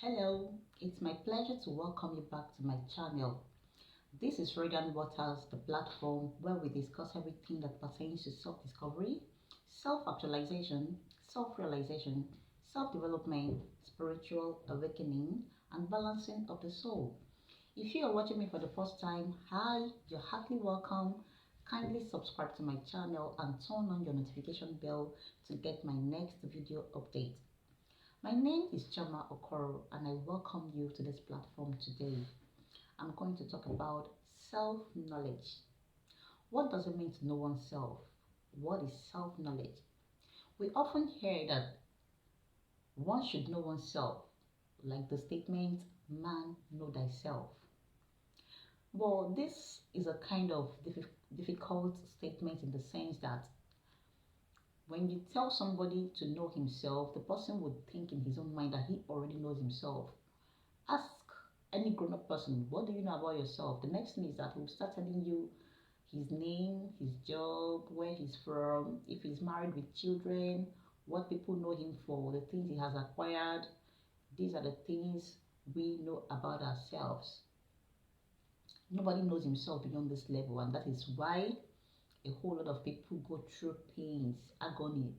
Hello, it's my pleasure to welcome you back to my channel. This is Radiant Waters, the platform where we discuss everything that pertains to self-discovery, self-actualization, self-realization, self-development, spiritual awakening, and balancing of the soul. If you are watching me for the first time, hi, you're heartily welcome. Kindly subscribe to my channel and turn on your notification bell to get my next video update. My name is Chama Okoro and I welcome you to this platform today. I'm going to talk about self-knowledge. What does it mean to know oneself? What is self-knowledge? We often hear that one should know oneself, like the statement, man, know thyself. Well, this is a kind of difficult statement in the sense that when you tell somebody to know himself, the person would think in his own mind that he already knows himself. Ask any grown-up person, what do you know about yourself? The next thing is that he'll start telling you his name, his job, where he's from, if he's married with children, what people know him for, the things he has acquired. These are the things we know about ourselves. Nobody knows himself beyond this level, and that is why a whole lot of people go through pains, agony,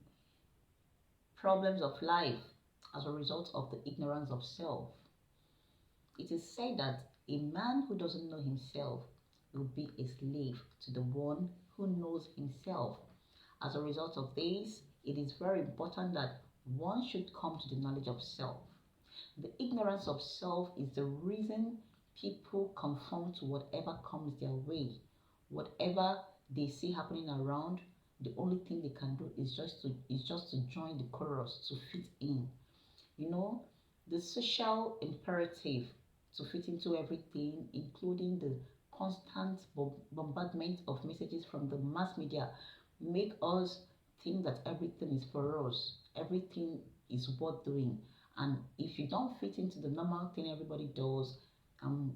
problems of life as a result of the ignorance of self. It is said that a man who doesn't know himself will be a slave to the one who knows himself. As a result of this, it is very important that one should come to the knowledge of self. The ignorance of self is the reason people conform to whatever comes their way. Whatever they see happening around, the only thing they can do is just to join the chorus, to fit in. You know, the social imperative to fit into everything, including the constant bombardment of messages from the mass media, make us think that everything is for us, everything is worth doing. And if you don't fit into the normal thing everybody does,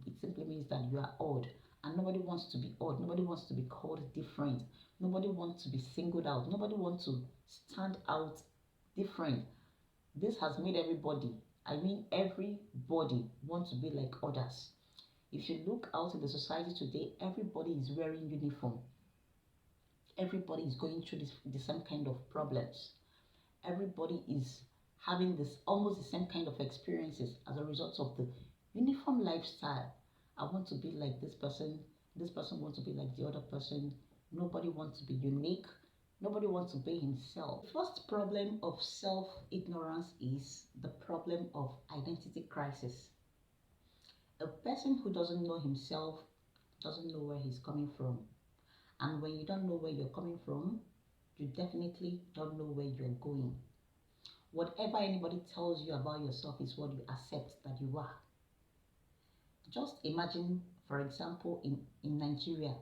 it simply means that you are odd. And nobody wants to be odd. Nobody wants to be called different. Nobody wants to be singled out. Nobody wants to stand out different. This has made everybody, everybody, want to be like others. If you look out in the society today, everybody is wearing uniform. Everybody is going through the same kind of problems. Everybody is having this almost the same kind of experiences as a result of the uniform lifestyle. I want to be like this person wants to be like the other person. Nobody wants to be unique. Nobody wants to be himself. The first problem of self-ignorance is the problem of identity crisis. A person who doesn't know himself doesn't know where he's coming from. And when you don't know where you're coming from, you definitely don't know where you're going. Whatever anybody tells you about yourself is what you accept that you are. Just imagine, for example, in Nigeria,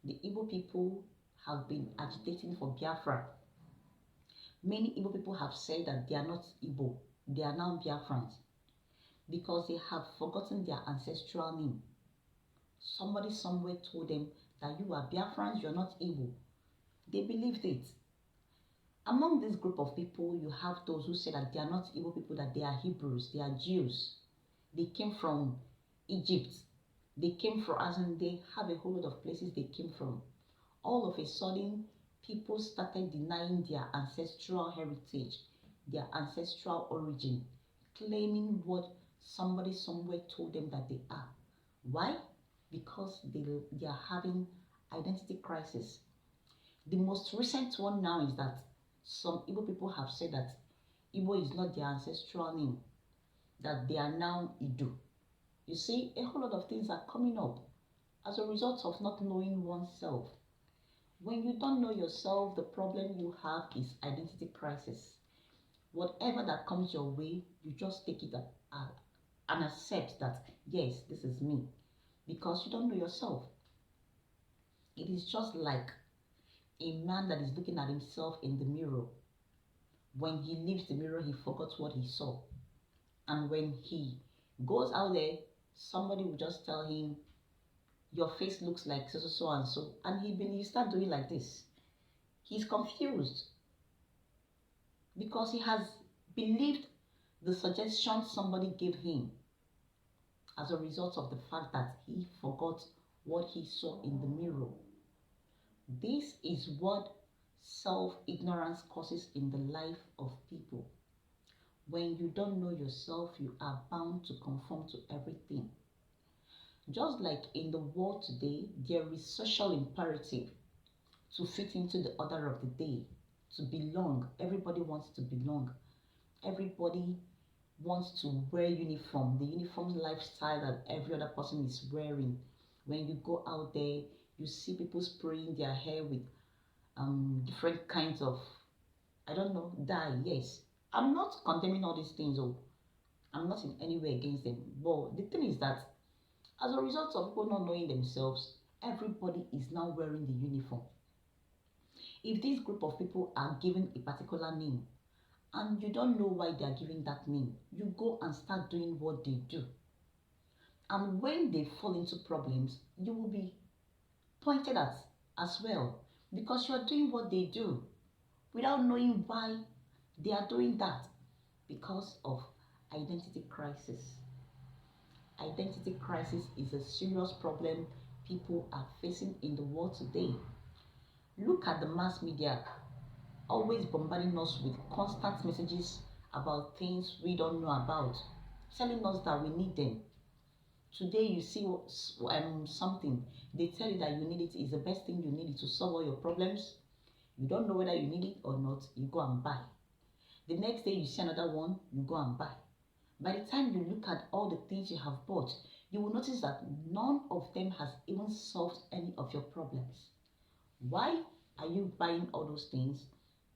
the Igbo people have been agitating for Biafra. Many Igbo people have said that they are not Igbo, they are now Biafrans because they have forgotten their ancestral name. Somebody somewhere told them that you are Biafrans, you are not Igbo. They believed it. Among this group of people, you have those who say that they are not Igbo people, that they are Hebrews, they are Jews. They came from Egypt. They came from, as in they have a whole lot of places they came from. All of a sudden, people started denying their ancestral heritage, their ancestral origin, claiming what somebody somewhere told them that they are. Why? Because they are having identity crisis. The most recent one now is that some Igbo people have said that Igbo is not their ancestral name, that they are now Idu. You see, a whole lot of things are coming up as a result of not knowing oneself. When you don't know yourself, the problem you have is identity crisis. Whatever that comes your way, you just take it and accept that, yes, this is me. Because you don't know yourself. It is just like a man that is looking at himself in the mirror. When he leaves the mirror, he forgets what he saw. And when he goes out there, somebody will just tell him, your face looks like so and so, and he start doing like this. He's confused because he has believed the suggestion somebody gave him as a result of the fact that he forgot what he saw in the mirror. This is what self-ignorance causes in the life of people. When you don't know yourself, you are bound to conform to everything. Just like in the world today, there is social imperative to fit into the order of the day, to belong. Everybody wants to belong. Everybody wants to wear uniform, the uniform lifestyle that every other person is wearing. When you go out there, you see people spraying their hair with different kinds of, I don't know, dye. Yes, I'm not condemning all these things. Oh, I'm not in any way against them. But the thing is that as a result of people not knowing themselves, everybody is now wearing the uniform. If this group of people are given a particular name and you don't know why they are giving that name, you go and start doing what they do. And when they fall into problems, you will be pointed at as well because you are doing what they do without knowing why they are doing that, because of identity crisis. Identity crisis is a serious problem people are facing in the world today. Look at the mass media, always bombarding us with constant messages about things we don't know about, telling us that we need them. Today you see something, they tell you that you need it, is the best thing you need to solve all your problems. You don't know whether you need it or not, you go and buy. The next day you see another one, you go and buy. By the time you look at all the things you have bought, you will notice that none of them has even solved any of your problems. Why are you buying all those things?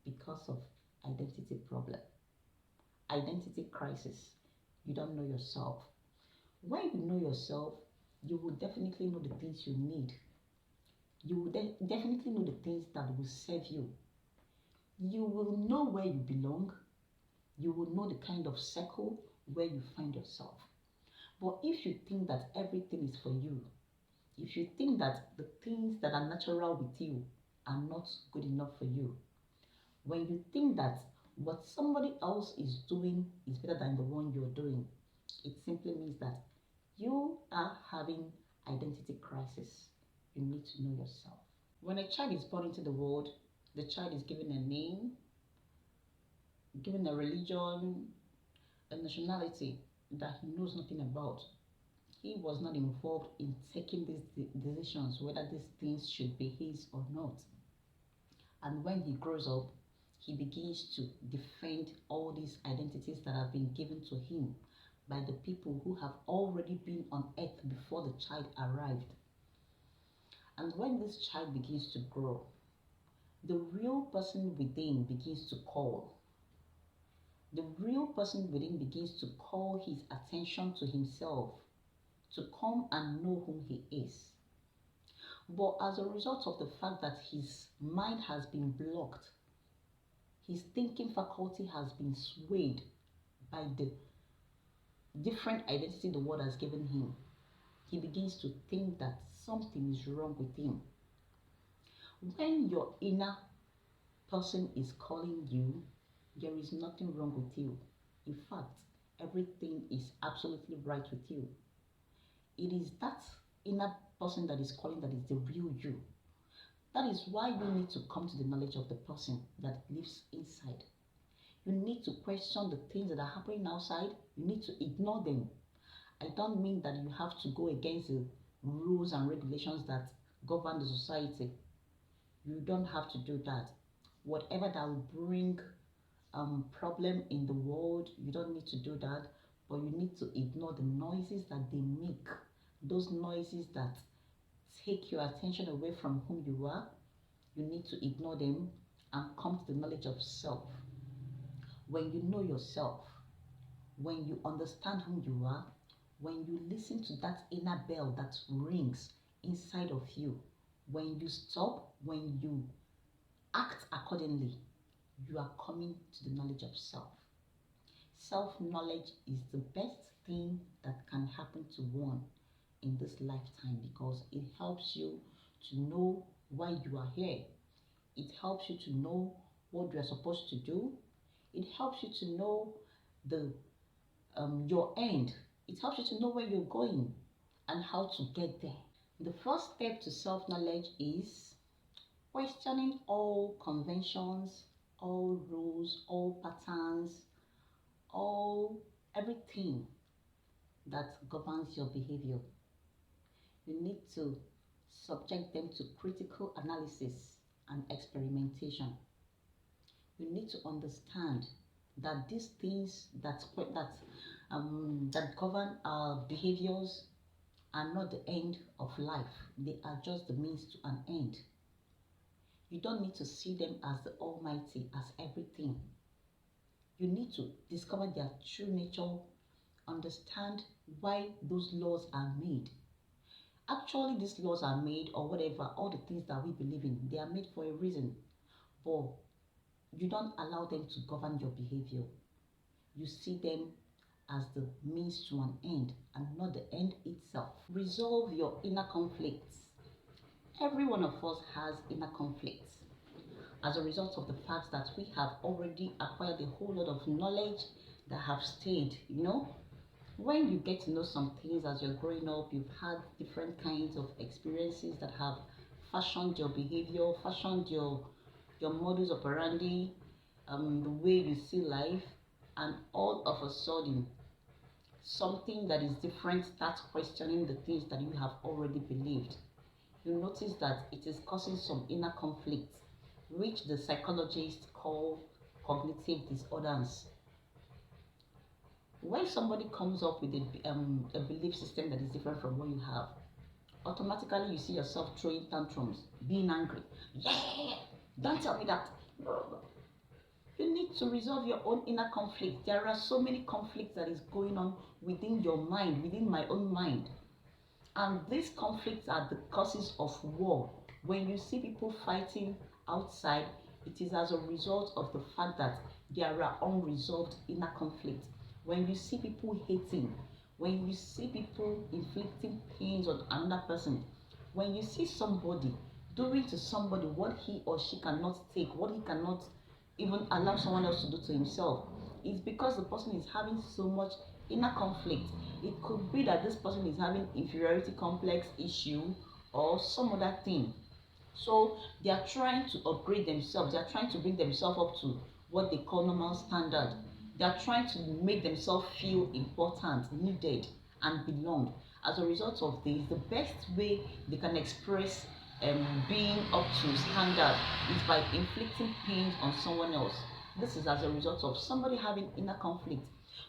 Because of identity problem, identity crisis. You don't know yourself. When you know yourself, you will definitely know the things you need. You will definitely know the things that will serve you. You will know where you belong. You will know the kind of circle where you find yourself. But if you think that everything is for you, if you think that the things that are natural with you are not good enough for you, when you think that what somebody else is doing is better than the one you're doing, it simply means that you are having identity crisis. You need to know yourself. When a child is born into the world, the child is given a name, given a religion, a nationality that he knows nothing about. He was not involved in taking these decisions, whether these things should be his or not. And when he grows up, he begins to defend all these identities that have been given to him by the people who have already been on earth before the child arrived. And when this child begins to grow, the real person within begins to call. The real person within begins to call his attention to himself, to come and know whom he is. But as a result of the fact that his mind has been blocked, his thinking faculty has been swayed by the different identity the world has given him, he begins to think that something is wrong with him. When your inner person is calling you, there is nothing wrong with you. In fact, everything is absolutely right with you. It is that inner person that is calling that is the real you. That is why you need to come to the knowledge of the person that lives inside. You need to question the things that are happening outside. You need to ignore them. I don't mean that you have to go against the rules and regulations that govern the society. You don't have to do that. Whatever that will bring problem in the world, you don't need to do that. But you need to ignore the noises that they make. Those noises that take your attention away from whom you are. You need to ignore them and come to the knowledge of self. When you know yourself, when you understand who you are, when you listen to that inner bell that rings inside of you, when you stop, when you act accordingly, you are coming to the knowledge of self. Self-knowledge is the best thing that can happen to one in this lifetime because it helps you to know why you are here. It helps you to know what you are supposed to do. It helps you to know the your end. It helps you to know where you're going and how to get there. The first step to self-knowledge is questioning all conventions, all rules, all patterns, all everything that governs your behavior. You need to subject them to critical analysis and experimentation. You need to understand that these things that govern our behaviors are not the end of life. They are just the means to an end. You don't need to see them as the Almighty, as everything. You need to discover their true nature, understand why those laws are made. Actually, these laws are made, or whatever, all the things that we believe in, they are made for a reason. But you don't allow them to govern your behavior. You see them as the means to an end and not the end itself. Resolve your inner conflicts. Every one of us has inner conflicts as a result of the fact that we have already acquired a whole lot of knowledge that have stayed, When you get to know some things as you're growing up, you've had different kinds of experiences that have fashioned your behavior, fashioned your modus operandi, the way you see life, and all of a sudden, something that is different starts questioning the things that you have already believed. You notice that it is causing some inner conflict, which the psychologists call cognitive dissonance. When somebody comes up with a belief system that is different from what you have, automatically you see yourself throwing tantrums, being angry. Yeah, don't tell me that. You need to resolve your own inner conflict. There are so many conflicts that is going on within your mind, within my own mind. And these conflicts are the causes of war. When you see people fighting outside, it is as a result of the fact that there are unresolved inner conflicts. When you see people hating, when you see people inflicting pains on another person, when you see somebody doing to somebody what he or she cannot take, what he cannot even allow someone else to do to himself, it's because the person is having so much inner conflict. It could be that this person is having inferiority complex issue or some other thing. So they are trying to upgrade themselves. They are trying to bring themselves up to what they call normal standard. They are trying to make themselves feel important, needed, and belonged. As a result of this, the best way they can express being up to standard is by inflicting pain on someone else. This is as a result of somebody having inner conflict.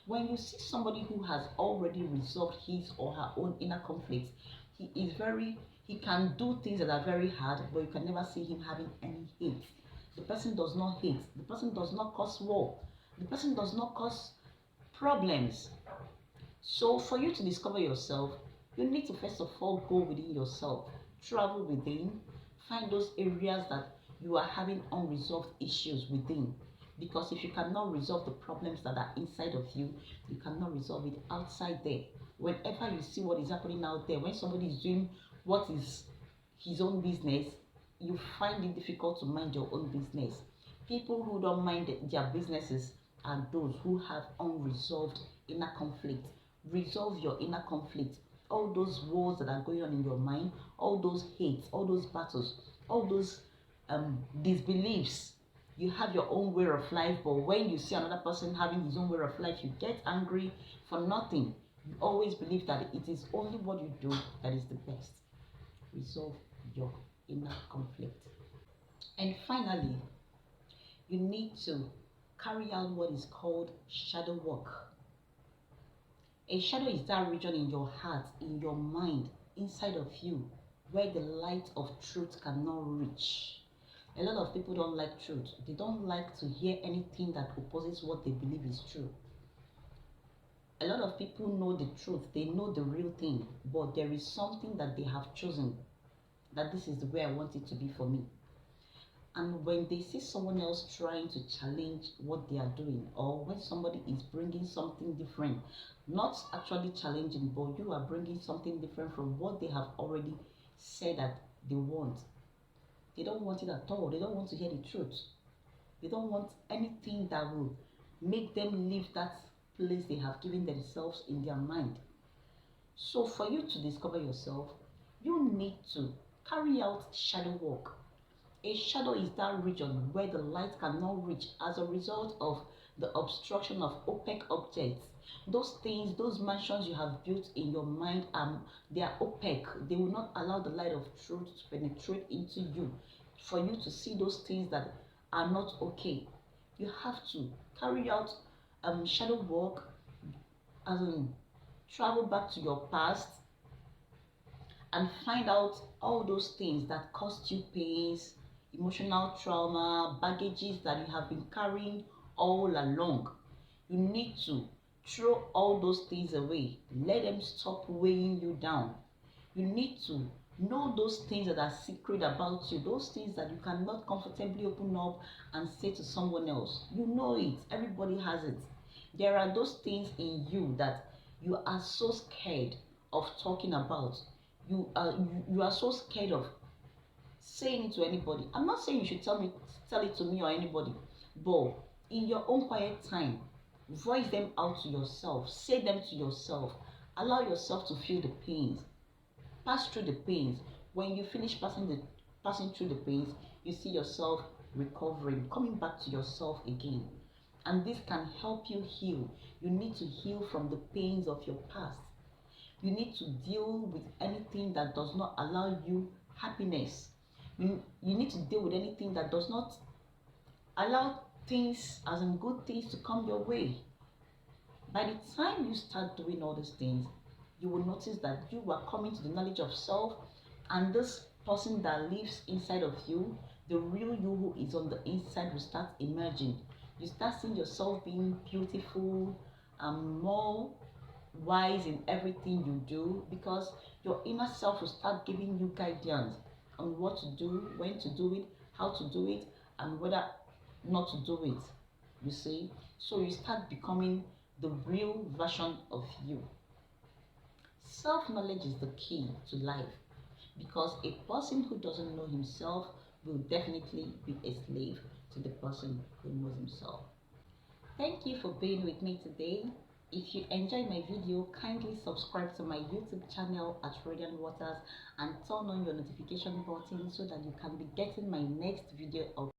When you see somebody who has already resolved his or her own inner conflict, he can do things that are very hard, but you can never see him having any hate. The person does not hate. The person does not cause war. The person does not cause problems. So for you to discover yourself, you need to first of all go within yourself, travel within, find those areas that you are having unresolved issues within. Because if you cannot resolve the problems that are inside of you, you cannot resolve it outside there. Whenever you see what is happening out there, when somebody is doing what is his own business, you find it difficult to mind your own business. People who don't mind their businesses are those who have unresolved inner conflict. Resolve your inner conflict. All those wars that are going on in your mind, all those hates, all those battles, all those disbeliefs. You have your own way of life, but when you see another person having his own way of life, you get angry for nothing. You always believe that it is only what you do that is the best. Resolve your inner conflict. And finally, you need to carry out what is called shadow work. A shadow is that region in your heart, in your mind, inside of you, where the light of truth cannot reach. A lot of people don't like truth. They don't like to hear anything that opposes what they believe is true. A lot of people know the truth. They know the real thing, but there is something that they have chosen, that this is the way I want it to be for me. And when they see someone else trying to challenge what they are doing, or when somebody is bringing something different, not actually challenging, but you are bringing something different from what they have already said that they want, they don't want it at all. They don't want to hear the truth. They don't want anything that will make them leave that place they have given themselves in their mind. So for you to discover yourself, you need to carry out shadow work. A shadow is that region where the light cannot reach as a result of the obstruction of opaque objects. Those things, those mansions you have built in your mind, they are opaque. They will not allow the light of truth to penetrate into you for you to see those things that are not okay. You have to carry out shadow work, as in travel back to your past and find out all those things that caused you pains, emotional trauma, baggages that you have been carrying all along. You need to throw all those things away. Let them stop weighing you down. You need to know those things that are secret about you, those things that you cannot comfortably open up and say to someone else. You know it, everybody has it. There are those things in you that you are so scared of talking about. You are so scared of saying it to anybody. I'm not saying you should tell it to me or anybody, but in your own quiet time, voice them out to yourself, say them to yourself, allow yourself to feel the pains, pass through the pains. When you finish passing through the pains, you see yourself recovering, coming back to yourself again. And this can help you heal. You need to heal from the pains of your past. You need to deal with anything that does not allow you happiness. You need to deal with anything that does not allow things, as in good things, to come your way. By the time you start doing all these things, you will notice that you are coming to the knowledge of self, and this person that lives inside of you, the real you who is on the inside, will start emerging. You start seeing yourself being beautiful and more wise in everything you do, because your inner self will start giving you guidance on what to do, when to do it, how to do it, and whether not to do it. You see, so you start becoming the real version of you. Self-knowledge is the key to life, because a person who doesn't know himself will definitely be a slave to the person who knows himself. Thank you for being with me today. If you enjoyed my video, kindly subscribe to my YouTube channel at Radiant Waters and turn on your notification button so that you can be getting my next video up.